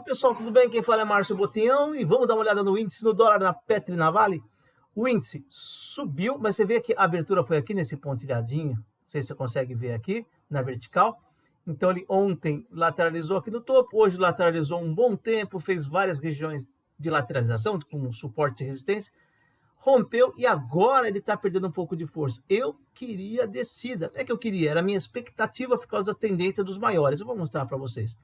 Pessoal, tudo bem? Quem fala é Márcio Botinhão e vamos dar uma olhada no índice do dólar na Petri na Vale. O índice subiu, mas você vê que a abertura foi aqui nesse pontilhadinho, não sei se você consegue ver aqui na vertical. Então ele ontem lateralizou aqui no topo, hoje lateralizou um bom tempo, fez várias regiões de lateralização com suporte e resistência, rompeu e agora ele está perdendo um pouco de força. Eu queria descida, não é que eu queria, era a minha expectativa por causa da tendência dos maiores. Eu vou mostrar para vocês.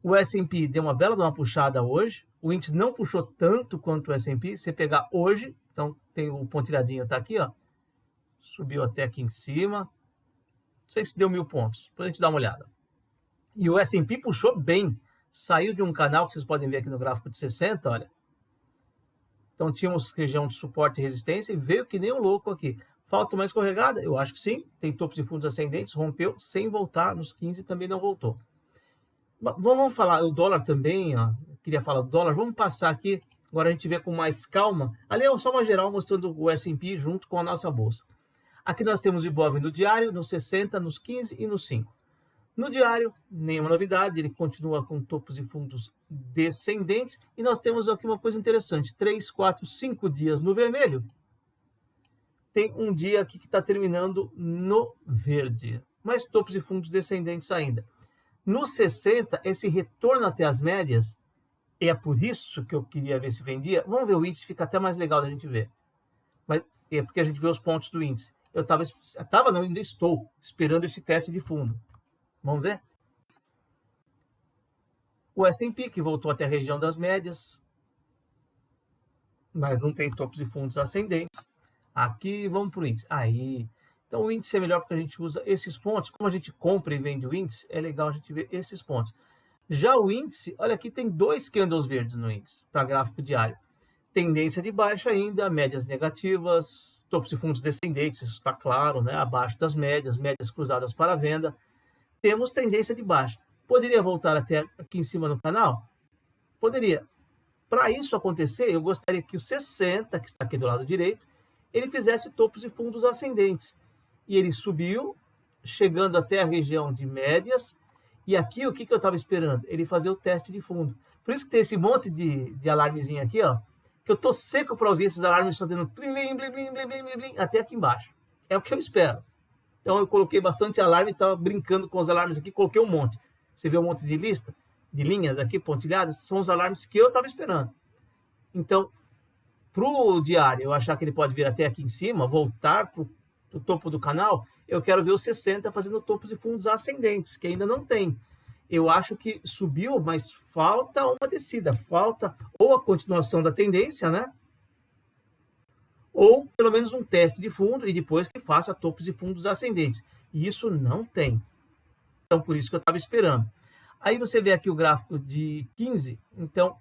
O S&P deu uma bela de uma puxada hoje, o índice não puxou tanto quanto o S&P, se pegar hoje, então tem o pontilhadinho, tá aqui, ó, subiu até aqui em cima, não sei se deu 1000 pontos, depois a gente dá uma olhada. E o S&P puxou bem, saiu de um canal que vocês podem ver aqui no gráfico de 60, olha. Então tínhamos região de suporte e resistência e veio que nem um louco aqui. Falta uma escorregada? Eu acho que sim, tem topos e fundos ascendentes, rompeu sem voltar nos 15 também não voltou. Vamos falar, o dólar também, ó, queria falar do dólar, vamos passar aqui, agora a gente vê com mais calma. Ali é só uma geral mostrando o S&P junto com a nossa bolsa. Aqui nós temos o Ibov no diário, nos 60, nos 15 e nos 5. No diário, nenhuma novidade, ele continua com topos e fundos descendentes. E nós temos aqui uma coisa interessante, 3, 4, 5 dias no vermelho. Tem um dia aqui que está terminando no verde, mas topos e fundos descendentes ainda. No 60, esse retorno até as médias, é por isso que eu queria ver se vendia. Vamos ver, o índice fica até mais legal da gente ver. Mas é porque a gente vê os pontos do índice. Não, ainda estou esperando esse teste de fundo. Vamos ver? O S&P que voltou até a região das médias, mas não tem topos e fundos ascendentes. Aqui, vamos para o índice. Aí... Então, o índice é melhor porque a gente usa esses pontos. Como a gente compra e vende o índice, é legal a gente ver esses pontos. Já o índice, olha aqui, tem 2 candles verdes no índice, para gráfico diário. Tendência de baixa ainda, médias negativas, topos e fundos descendentes, isso está claro, né? Abaixo das médias, médias cruzadas para venda. Temos tendência de baixa. Poderia voltar até aqui em cima no canal? Poderia. Para isso acontecer, eu gostaria que o 60, que está aqui do lado direito, ele fizesse topos e fundos ascendentes. E ele subiu, chegando até a região de médias. E aqui, o que eu estava esperando? Ele fazer o teste de fundo. Por isso que tem esse monte de alarmezinho aqui, ó, que eu estou seco para ouvir esses alarmes fazendo blim, blim, blim, blim, blim, blim, blim, até aqui embaixo. É o que eu espero. Então, eu coloquei bastante alarme, estava brincando com os alarmes aqui, coloquei um monte. Você vê um monte de lista, de linhas aqui pontilhadas, são os alarmes que eu estava esperando. Então, para o diário, eu achar que ele pode vir até aqui em cima, voltar para o topo do canal, eu quero ver o 60 fazendo topos e fundos ascendentes, que ainda não tem. Eu acho que subiu, mas falta uma descida, falta ou a continuação da tendência, né? Ou pelo menos um teste de fundo e depois que faça topos e fundos ascendentes. E isso não tem. Então, por isso que eu estava esperando. Aí você vê aqui o gráfico de 15, então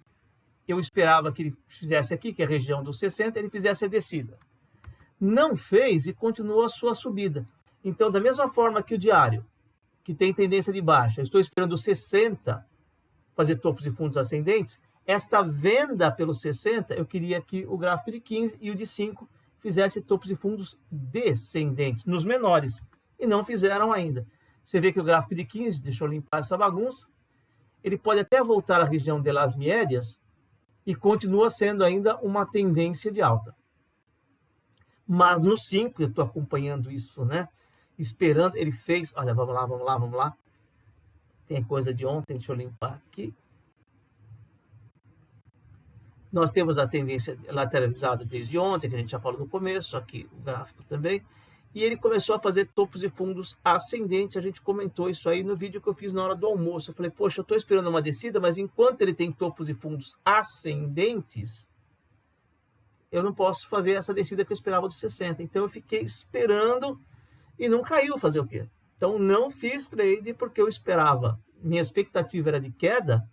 eu esperava que ele fizesse aqui, que é a região dos 60, ele fizesse a descida. Não fez e continuou a sua subida. Então, da mesma forma que o diário, que tem tendência de baixa, eu estou esperando o 60 fazer topos e fundos ascendentes, esta venda pelo 60, eu queria que o gráfico de 15 e o de 5 fizesse topos e fundos descendentes, nos menores, e não fizeram ainda. Você vê que o gráfico de 15, deixa eu limpar essa bagunça, ele pode até voltar à região de las médias e continua sendo ainda uma tendência de alta. Mas no 5, eu estou acompanhando isso, né? Esperando, ele fez... Olha, vamos lá. Tem coisa de ontem, deixa eu limpar aqui. Nós temos a tendência lateralizada desde ontem, que a gente já falou no começo, aqui o gráfico também. E ele começou a fazer topos e fundos ascendentes, a gente comentou isso aí no vídeo que eu fiz na hora do almoço. Eu falei, poxa, eu estou esperando uma descida, mas enquanto ele tem topos e fundos ascendentes, eu não posso fazer essa descida que eu esperava dos 60. Então, eu fiquei esperando e não caiu. Fazer o quê? Então, não fiz trade porque eu esperava. Minha expectativa era de queda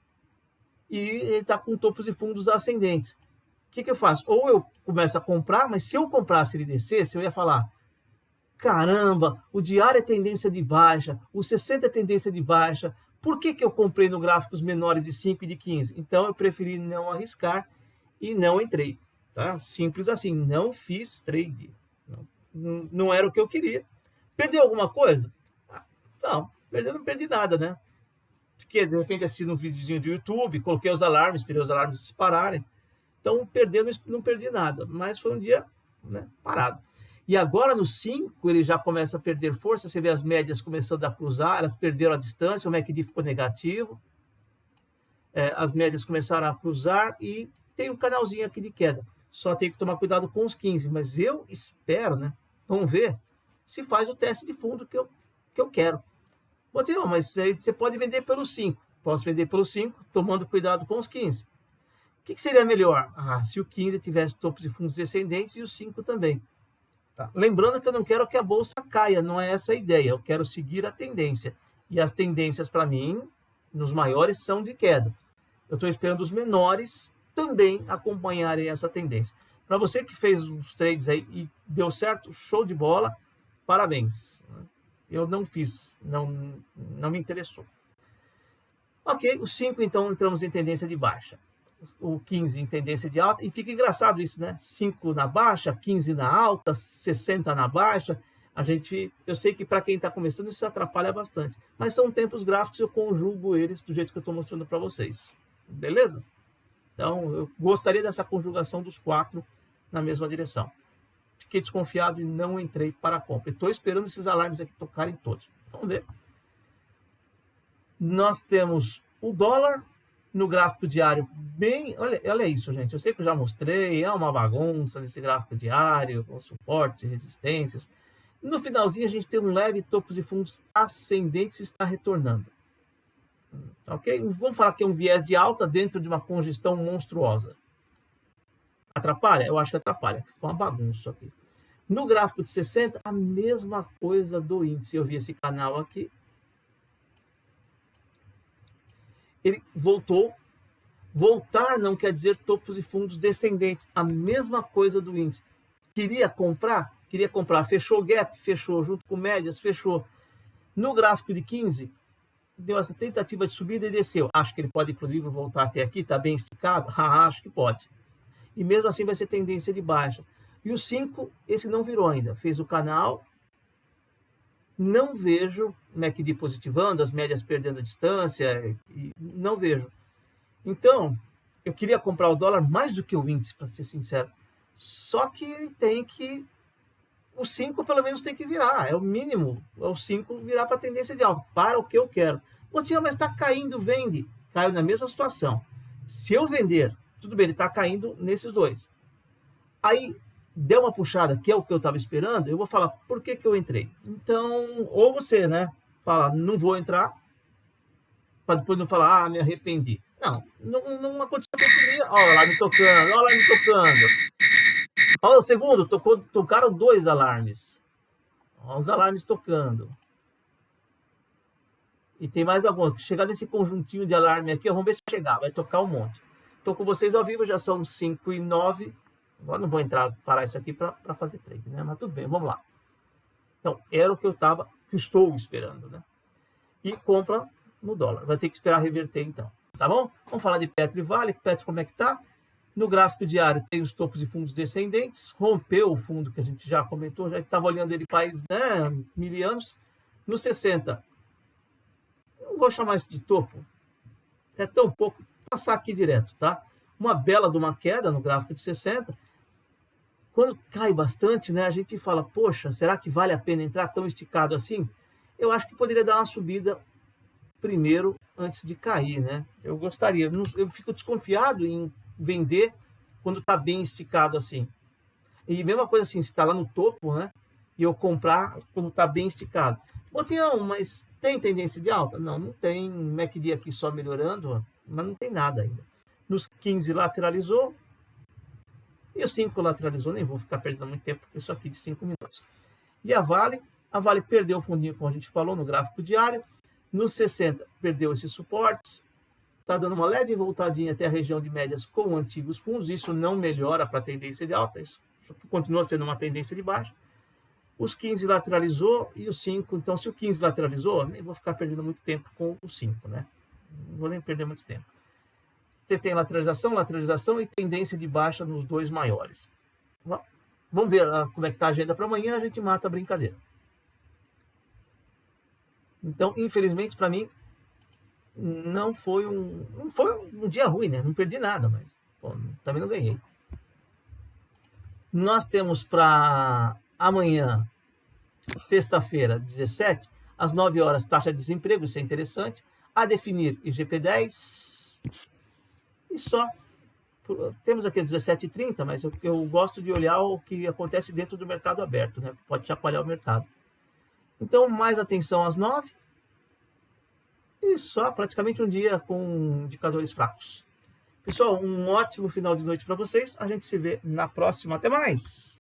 e ele está com topos e fundos ascendentes. O que eu faço? Ou eu começo a comprar, mas se eu comprasse ele descesse, eu ia falar, caramba, o diário é tendência de baixa, o 60 é tendência de baixa, por que eu comprei no gráficos menores de 5 e de 15? Então, eu preferi não arriscar e não entrei. Tá? Simples assim, não fiz trade. Não era o que eu queria. Perdeu alguma coisa? Não, não perdi nada, né? fiquei, de repente, assistindo um videozinho do YouTube, coloquei os alarmes, esperei os alarmes dispararem. Então, perdendo, não perdi nada, mas foi um dia, né, parado. E agora no 5, ele já começa a perder força, você vê as médias começando a cruzar, elas perderam a distância, o MACD ficou negativo, as médias começaram a cruzar e tem um canalzinho aqui de queda. Só tem que tomar cuidado com os 15, mas eu espero, né? Vamos ver se faz o teste de fundo que eu quero. Bom, mas aí você pode vender pelo 5. Posso vender pelo 5, tomando cuidado com os 15. O que seria melhor? Se o 15 tivesse topos e fundos descendentes e o 5 também. Tá? Lembrando que eu não quero que a bolsa caia, não é essa a ideia. Eu quero seguir a tendência. E as tendências, para mim, nos maiores, são de queda. Eu estou esperando os menores também acompanharem essa tendência. Para você que fez os trades aí e deu certo, show de bola, parabéns. Eu não fiz, não me interessou. Ok, o 5, então, entramos em tendência de baixa. O 15 em tendência de alta, e fica engraçado isso, né? 5 na baixa, 15 na alta, 60 na baixa. Eu sei que para quem está começando isso atrapalha bastante, mas são tempos gráficos, eu conjugo eles do jeito que eu estou mostrando para vocês. Beleza? Então, eu gostaria dessa conjugação dos 4 na mesma direção. Fiquei desconfiado e não entrei para a compra. Estou esperando esses alarmes aqui tocarem todos. Vamos ver. Nós temos o dólar no gráfico diário bem... Olha isso, gente. Eu sei que eu já mostrei. É uma bagunça nesse gráfico diário, com suportes e resistências. No finalzinho, a gente tem um leve topos e fundos ascendentes está retornando. Ok? Vamos falar que é um viés de alta dentro de uma congestão monstruosa. Atrapalha? Eu acho que atrapalha. Ficou uma bagunça aqui. No gráfico de 60, a mesma coisa do índice. Eu vi esse canal aqui. Ele voltou. Voltar não quer dizer topos e fundos descendentes. A mesma coisa do índice. Queria comprar? Queria comprar. Fechou o gap? Fechou. Junto com médias? Fechou. No gráfico de 15, deu essa tentativa de subida e desceu. Acho que ele pode, inclusive, voltar até aqui. Está bem esticado? Acho que pode. E mesmo assim vai ser tendência de baixa. E o 5, esse não virou ainda. Fez o canal. Não vejo MACD positivando, as médias perdendo a distância. Não vejo. Então, eu queria comprar o dólar mais do que o índice, para ser sincero. Só que tem que... O 5 pelo menos tem que virar. É o mínimo. É o 5 virar para a tendência de alta. Para o que eu quero. Botinha, mas está caindo, vende. Caiu na mesma situação. Se eu vender, tudo bem, ele está caindo nesses dois. Aí, deu uma puxada, que é o que eu estava esperando, eu vou falar, por que eu entrei? Então, ou você, né, fala, não vou entrar, para depois não falar, me arrependi. Não aconteceu o que eu queria. Olha lá me tocando, olha lá me tocando. Olha o segundo, tocaram 2 alarmes. Olha os alarmes tocando. E tem mais algum. Chegar nesse conjuntinho de alarme aqui, vamos ver se chegar, vai tocar um monte. Estou com vocês ao vivo, já são 5h09. Agora não vou parar isso aqui para fazer trade, né? Mas tudo bem, vamos lá. Então, era o que eu estou esperando, né? E compra no dólar. Vai ter que esperar reverter, então. Tá bom? Vamos falar de Petro e Vale. Petro, como é que tá? No gráfico diário tem os topos e fundos descendentes. Rompeu o fundo que a gente já comentou. Já estava olhando ele faz, né, 1000 anos. No 60, não vou chamar isso de topo. É tão pouco. Vou passar aqui direto, tá? Uma bela de uma queda no gráfico de 60. Quando cai bastante, né, a gente fala, poxa, será que vale a pena entrar tão esticado assim? Eu acho que poderia dar uma subida primeiro antes de cair, né? Eu gostaria, eu fico desconfiado em vender quando está bem esticado assim. E mesma coisa assim, se está lá no topo, né? E eu comprar quando está bem esticado. Botião, mas tem tendência de alta? Não tem. MACD aqui só melhorando, mas não tem nada ainda. Nos 15 lateralizou. E o 5 lateralizou, nem vou ficar perdendo muito tempo, porque isso aqui de 5 minutos. E a Vale perdeu o fundinho, como a gente falou, no gráfico diário. No 60, perdeu esses suportes. Está dando uma leve voltadinha até a região de médias com antigos fundos. Isso não melhora para a tendência de alta, isso continua sendo uma tendência de baixa. Os 15 lateralizou e o 5, então se o 15 lateralizou, nem vou ficar perdendo muito tempo com o 5, né? Não vou nem perder muito tempo. Você tem lateralização e tendência de baixa nos 2 maiores. Vamos ver como é que está a agenda para amanhã, a gente mata a brincadeira. Então, infelizmente, para mim, não foi um dia ruim, né? Não perdi nada, mas pô, também não ganhei. Nós temos para amanhã, sexta-feira, 17, às 9 horas, taxa de desemprego, isso é interessante. A definir IGP-10 e só. Temos aqui às 17h30, mas eu gosto de olhar o que acontece dentro do mercado aberto, né? Pode chacoalhar o mercado. Então, mais atenção às 9 e só praticamente um dia com indicadores fracos. Pessoal, um ótimo final de noite para vocês. A gente se vê na próxima. Até mais!